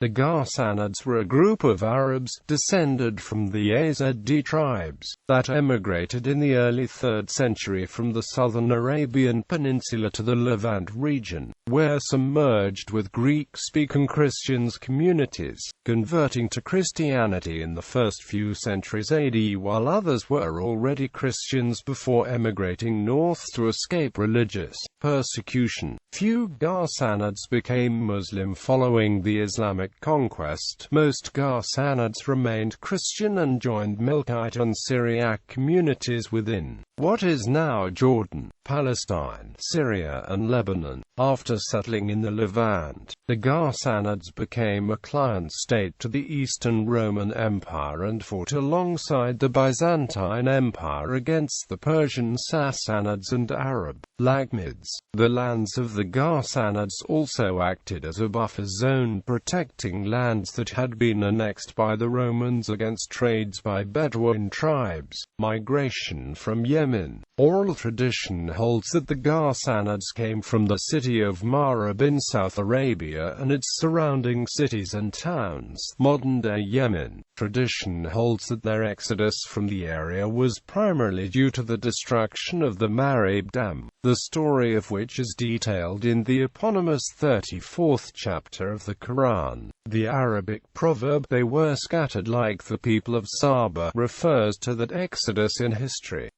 The Ghassanids were a group of Arabs, descended from the Azd tribes, that emigrated in the early 3rd century from the Southern Arabian Peninsula to the Levant region, where some merged with Greek-speaking Christians communities, converting to Christianity in the first few centuries AD, while others were already Christians before emigrating north to escape religious persecution. Few Ghassanids became Muslim following the Islamic Conquest. Most Ghassanids remained Christian and joined Melkite and Syriac communities within what is now Jordan, Palestine, Syria and Lebanon. After settling in the Levant, the Ghassanids became a client state to the Eastern Roman Empire and fought alongside the Byzantine Empire against the Persian Sassanids and Arab Lakhmids. The lands of the Ghassanids also acted as a buffer zone, protecting lands that had been annexed by the Romans against trades by Bedouin tribes. Migration from Yemen. Oral tradition holds that the Ghassanids came from the city of Marib in South Arabia and its surrounding cities and towns, modern-day Yemen. Tradition holds that their exodus from the area was primarily due to the destruction of the Marib Dam, the story of which is detailed in the eponymous 34th chapter of the Quran. The Arabic proverb, "They were scattered like the people of Saba," refers to that exodus in history.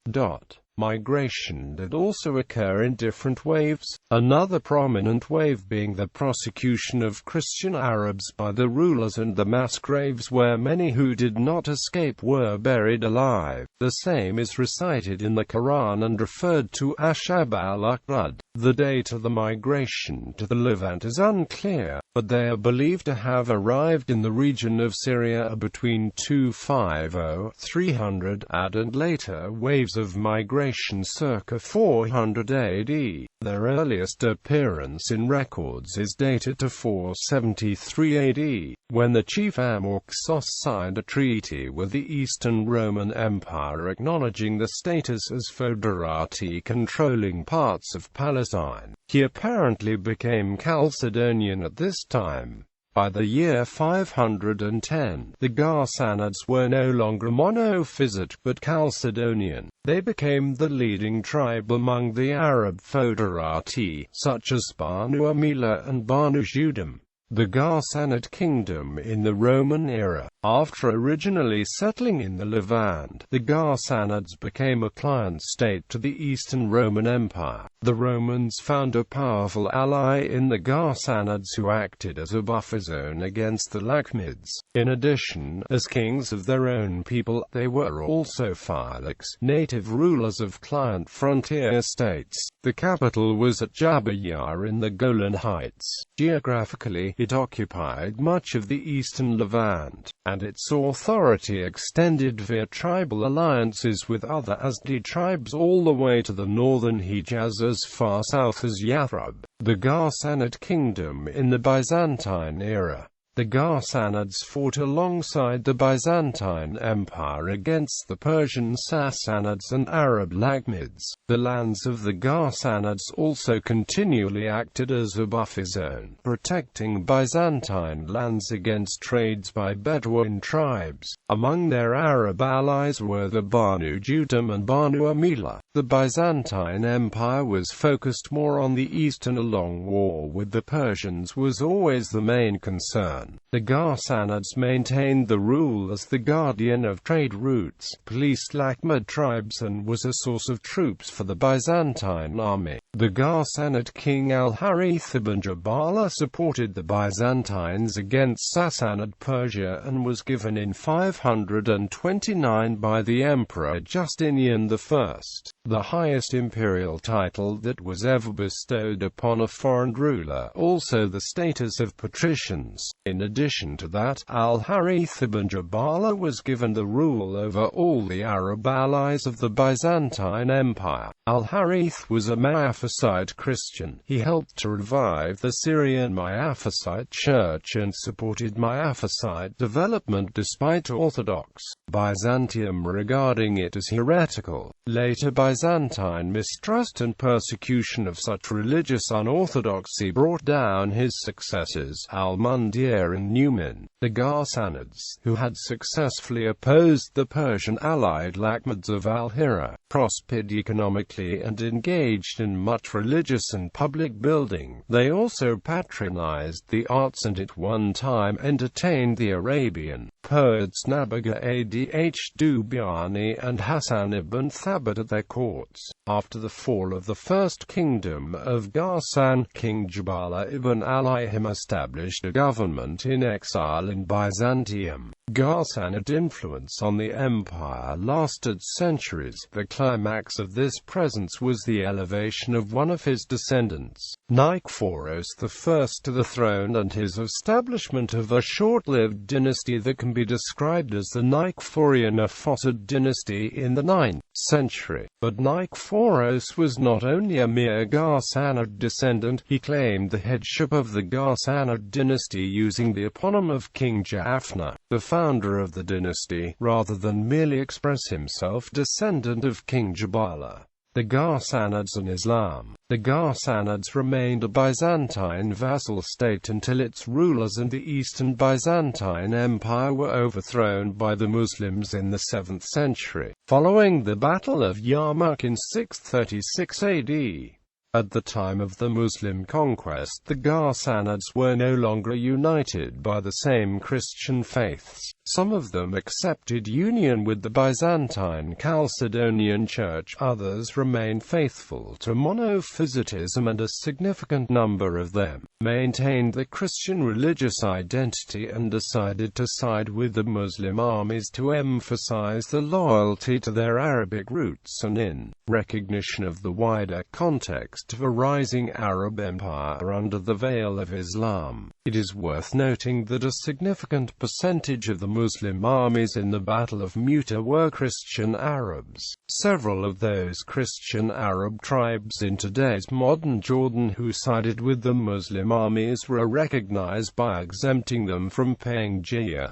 Migration did also occur in different waves, another prominent wave being the persecution of Christian Arabs by the rulers and the mass graves where many who did not escape were buried alive. The same is recited in the Quran and referred to as Shab al-Aqrad. The date of the migration to the Levant is unclear, but they are believed to have arrived in the region of Syria between 250–300 AD and later waves of migration circa 400 AD. Their earliest appearance in records is dated to 473 AD, when the chief Amorxos signed a treaty with the Eastern Roman Empire acknowledging the status as foederati controlling parts of Palestine. He apparently became Chalcedonian at this time. By the year 510, the Ghassanids were no longer Monophysite but Chalcedonian. They became the leading tribe among the Arab foederati, such as Banu Amila and Banu Judam. The Ghassanid kingdom in the Roman era. After originally settling in the Levant, the Ghassanids became a client state to the Eastern Roman Empire. The Romans found a powerful ally in the Ghassanids who acted as a buffer zone against the Lakhmids. In addition, as kings of their own people, they were also phylaks, native rulers of client frontier states. The capital was at Jabayah in the Golan Heights. Geographically, it occupied much of the eastern Levant, and its authority extended via tribal alliances with other Azdi tribes all the way to the northern Hijaz as far south as Yathrib. The Ghassanid kingdom in the Byzantine era. The Ghassanids fought alongside the Byzantine Empire against the Persian Sassanids and Arab Lakhmids. The lands of the Ghassanids also continually acted as a buffer zone, protecting Byzantine lands against trades by Bedouin tribes. Among their Arab allies were the Banu Judam and Banu Amila. The Byzantine Empire was focused more on the east and a long war with the Persians was always the main concern. The Ghassanids maintained the rule as the guardian of trade routes, policed Lakhmid tribes and was a source of troops for the Byzantine army. The Ghassanid king Al-Harith ibn Jabala supported the Byzantines against Sassanid Persia and was given in 529 by the Emperor Justinian I, the highest imperial title that was ever bestowed upon a foreign ruler, also the status of patricians. In addition to that, Al-Harith ibn Jabala was given the rule over all the Arab allies of the Byzantine Empire. Al-Harith was a Miaphysite Christian. He helped to revive the Syrian Miaphysite Church and supported Miaphysite development despite Orthodox Byzantium regarding it as heretical. Later Byzantine mistrust and persecution of such religious unorthodoxy brought down his successors, Al-Mundir in al-Numan. The Ghassanids, who had successfully opposed the Persian allied Lakhmids of Al-Hira, prospered economically and engaged in much religious and public building. They also patronized the arts and at one time entertained the Arabian poets Nabagha-Adh Dubyani and Hassan ibn Thabit at their courts. After the fall of the First Kingdom of Ghassan, King Jabala ibn al-Ayhim established a government in exile in Byzantium. Ghassanid influence on the empire lasted centuries. The climax of this presence was the elevation of one of his descendants, Nicephorus I, to the throne and his establishment of a short-lived dynasty that can be described as the Nicephorian-Phosid dynasty in the 9th century. But Nicephorus was not only a mere Ghassanid descendant, he claimed the headship of the Ghassanid dynasty using the eponym of King Jaffna, the founder of the dynasty, rather than merely express himself descendant of King Jabala. The Ghassanids and Islam. The Ghassanids remained a Byzantine vassal state until its rulers in the Eastern Byzantine Empire were overthrown by the Muslims in the 7th century, following the Battle of Yarmouk in 636 AD. At the time of the Muslim conquest, the Ghassanids were no longer united by the same Christian faiths. Some of them accepted union with the Byzantine Chalcedonian Church, others remained faithful to monophysitism, and a significant number of them maintained the Christian religious identity and decided to side with the Muslim armies to emphasize the loyalty to their Arabic roots and in recognition of the wider context of a rising Arab empire under the veil of Islam. It is worth noting that a significant percentage of the Muslim armies in the Battle of Mu'tah were Christian Arabs. Several of those Christian Arab tribes in today's modern Jordan who sided with the Muslim armies were recognized by exempting them from paying jizya.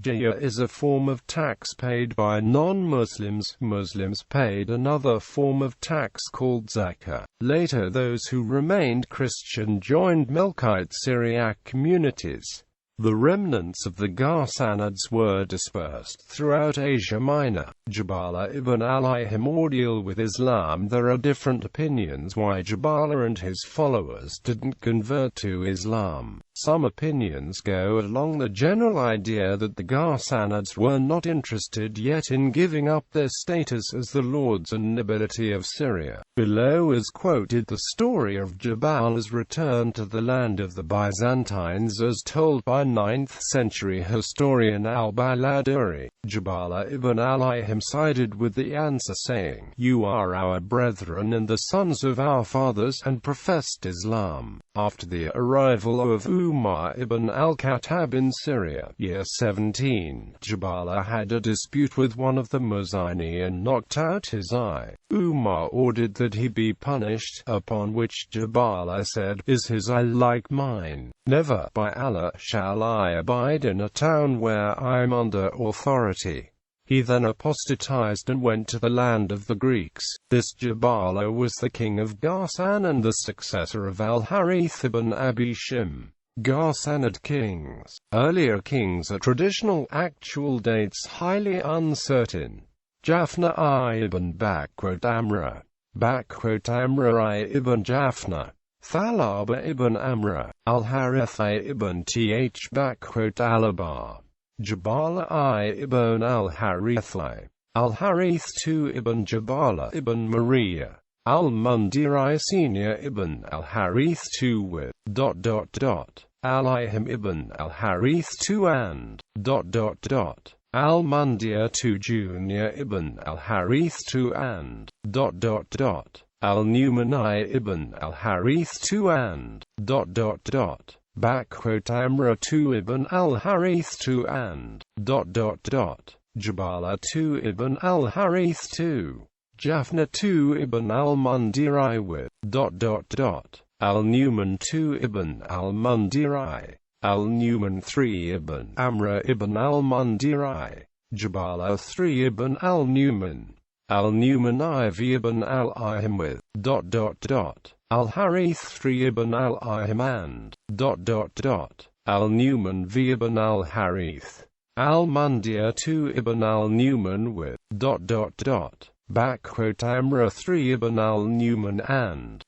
Jizya is a form of tax paid by non-Muslims. Muslims paid another form of tax called zakah. Later, those who remained Christian joined Melkite Syriac communities. The remnants of the Ghassanids were dispersed throughout Asia Minor. Jabala ibn al-Ayhim ordeal with Islam. There are different opinions why Jabala and his followers didn't convert to Islam. Some opinions go along the general idea that the Ghassanids were not interested yet in giving up their status as the lords and nobility of Syria. Below is quoted the story of Jabala's return to the land of the Byzantines as told by 9th century historian al-Baladuri. Jabala ibn al-Ayhim sided with the Ansar, saying, "You are our brethren and the sons of our fathers," and professed Islam. After the arrival of Umar ibn al-Khattab in Syria, year 17, Jabala had a dispute with one of the Muzayni and knocked out his eye. Umar ordered that he be punished, upon which Jabala said, "Is his eye like mine? Never, by Allah, shall I abide in a town where I am under authority." He then apostatized and went to the land of the Greeks. This Jabala was the king of Ghassan and the successor of al-Harith ibn Abi Shim. Ghassanid kings. Earlier kings are traditional, actual dates highly uncertain. Jaffna I ibn Amra. Amra I ibn Jaffna. Thalaba ibn Amra. Al-Harith I ibn Th. Alabar. Jabala I ibn al-Harith I. Al-Harith II ibn Jabala ibn Maria. Al-Mundir I Senior ibn al-Harith II with ... Al-Ayhim ibn al-Harith II and ... Al-Mundir II Junior ibn al-Harith II and ... Al-Numan I ibn al-Harith II and ... Amra II ibn al-Harith II and ... Jabala II ibn al-Harith II. Jaffna II ibn al-Mundir I with ... Al-Numan II ibn al-Mundir I. Al-Numan III ibn Amra ibn al-Mundir I. Jabala III ibn al-Numan. Al-Numan IV ibn al-Ayhim with ... Al-Harith III ibn al-Ayhim and ... al-Numan v Ibn al-Harith, al-Mundiyah 2 Ibn al-Numan with ... Amra 3 Ibn al-Numan and ...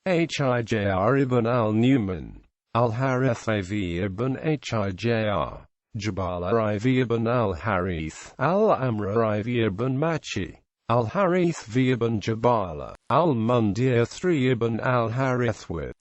Hijr Ibn al-Numan, al-Harith IV Ibn Hijr, Jabala IV Ibn al-Harith, al-Amr IV Ibn Machi, al-Harith V Ibn Jabala, al-Mundiyah 3 Ibn al-Harith with ...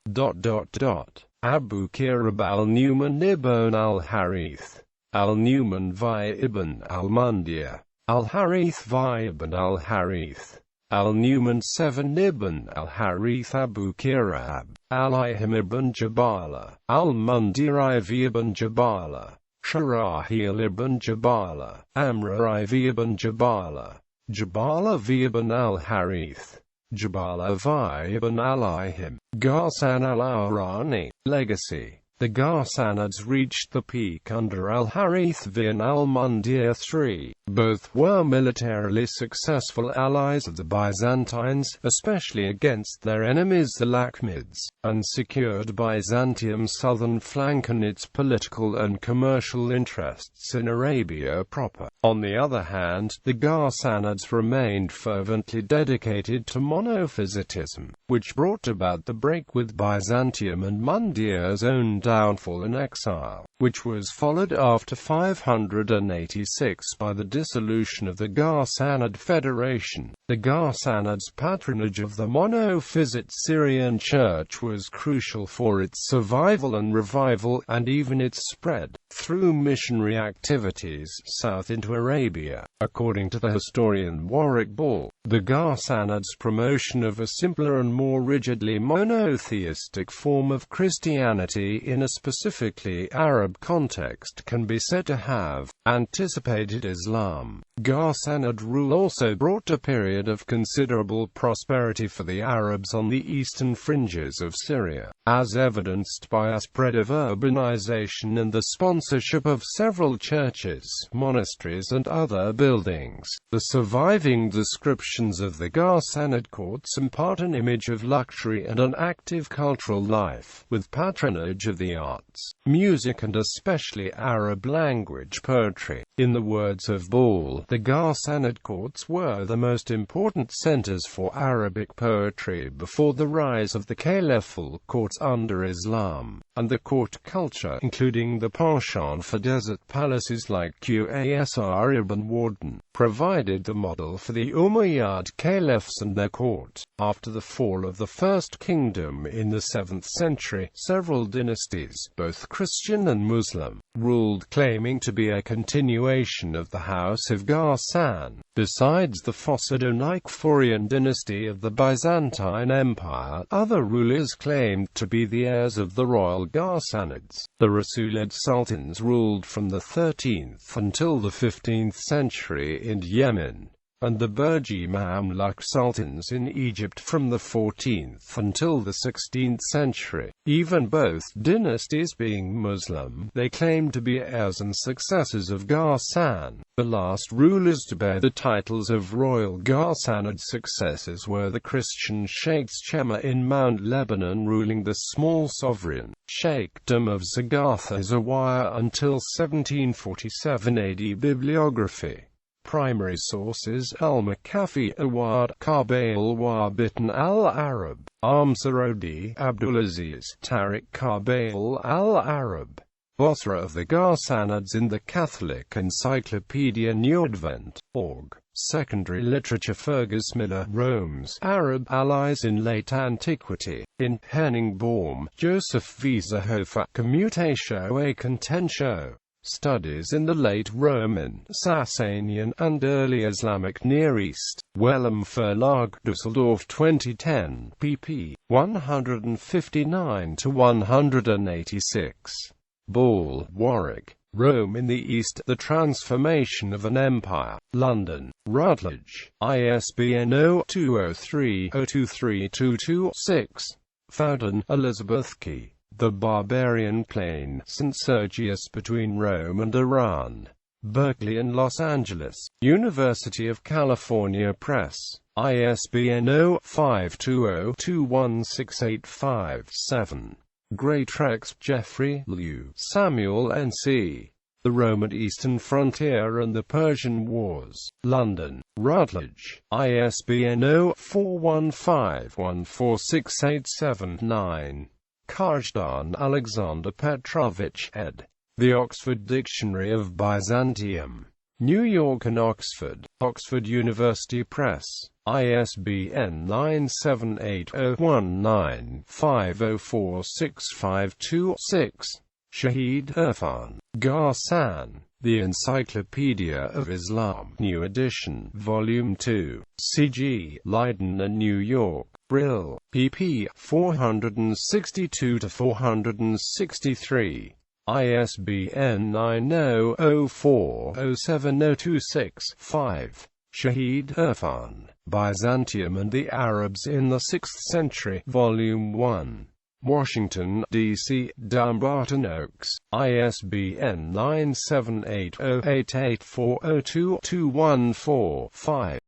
Abu Kirab al-Numan Ibn al-Harith, al-Numan Vi Ibn al-Mundiyah, al-Harith Vi Ibn al-Harith, al-Numan 7 Ibn al-Harith Abu Kirab, al-Ihim Ibn Jabala, al-Mundiyah IV Ibn Jabala, Sharahil Ibn Jabala, Amr IV Ibn Jabala, Jabala V Ibn al-Harith, Jabala Vi Ibn al-Ihim. Ghassan al-Awrani. Legacy. The Ghassanids reached the peak under al-Harith V and al-Mundiyah III. Both were militarily successful allies of the Byzantines, especially against their enemies the Lakhmids, and secured Byzantium's southern flank and its political and commercial interests in Arabia proper. On the other hand, the Ghassanids remained fervently dedicated to monophysitism, which brought about the break with Byzantium and Mundiyah's own downfall and exile, which was followed after 586 by the dissolution of the Ghassanid Federation. The Ghassanids' patronage of the monophysite Syrian Church was crucial for its survival and revival, and even its spread, through missionary activities, south into Arabia. According to the historian Warwick Ball, the Ghassanids' promotion of a simpler and more rigidly monotheistic form of Christianity in a specifically Arab context can be said to have anticipated Islam. Ghassanid rule also brought a period of considerable prosperity for the Arabs on the eastern fringes of Syria, as evidenced by a spread of urbanization and the sponsorship of several churches, monasteries and other buildings. The surviving descriptions of the Ghassanid courts impart an image of luxury and an active cultural life, with patronage of the arts, music and especially Arab language poetry. In the words of Ball, the Ghassanid courts were the most important centers for Arabic poetry before the rise of the caliphal courts under Islam, and the court culture, including the penchant for desert palaces like Qasr ibn Wardan, provided the model for the Umayyad caliphs and their court. After the fall of the First Kingdom in the 7th century, several dynasties, both Christian and Muslim, ruled, claiming to be a continuation of the House of Ghassan. Besides the Phocedonic-Phorian dynasty of the Byzantine Empire, other rulers claimed to be the heirs of the royal Ghassanids. The Rasulid sultans ruled from the 13th until the 15th century in Yemen, and the Burji Mamluk sultans in Egypt from the 14th until the 16th century. Even both dynasties being Muslim, they claimed to be heirs and successors of Ghassan. The last rulers to bear the titles of royal Ghassanid successors were the Christian Sheikhs Chema in Mount Lebanon ruling the small sovereign Sheikhdom of Zagatha Zawaya until 1747 AD. Bibliography. Primary sources: Al-Makafi Awad, Qabail wa Bitan al-Arab, Amsarodi, Abdulaziz, Tariq Qabail al-Arab, Bosra of the Ghassanids in the Catholic Encyclopedia New Advent. Org. Secondary literature. Fergus Miller, Rome's Arab allies in late antiquity. In Henningbaum, Joseph V. Zahofa, Commutatio et Contentio. Studies in the late Roman, Sasanian, and early Islamic Near East. Wellham Verlag, Düsseldorf 2010, pp. 159–186. Ball, Warwick. Rome in the East, The Transformation of an Empire. London, Routledge. ISBN 0203-023226. Fowden, Elizabeth Key. The Barbarian Plain, St. Sergius between Rome and Iran. Berkeley and Los Angeles. University of California Press. ISBN 0520-216857. Greatrex, Geoffrey Lew, Samuel N.C. The Roman Eastern Frontier and the Persian Wars. London, Routledge, ISBN 0415146879. Kajdan Alexander Petrovich, ed. The Oxford Dictionary of Byzantium. New York and Oxford, Oxford University Press. ISBN 978-019-504652-6. Shahid Irfan, Ghassan, The Encyclopedia of Islam, New Edition, Volume 2, C.G. Leiden and New York, Brill, pp. 462-463. ISBN 9004070265. Shahid Irfan, Byzantium and the Arabs in the 6th Century, Volume 1. Washington, D.C., Dumbarton Oaks, ISBN 978088402-214-5.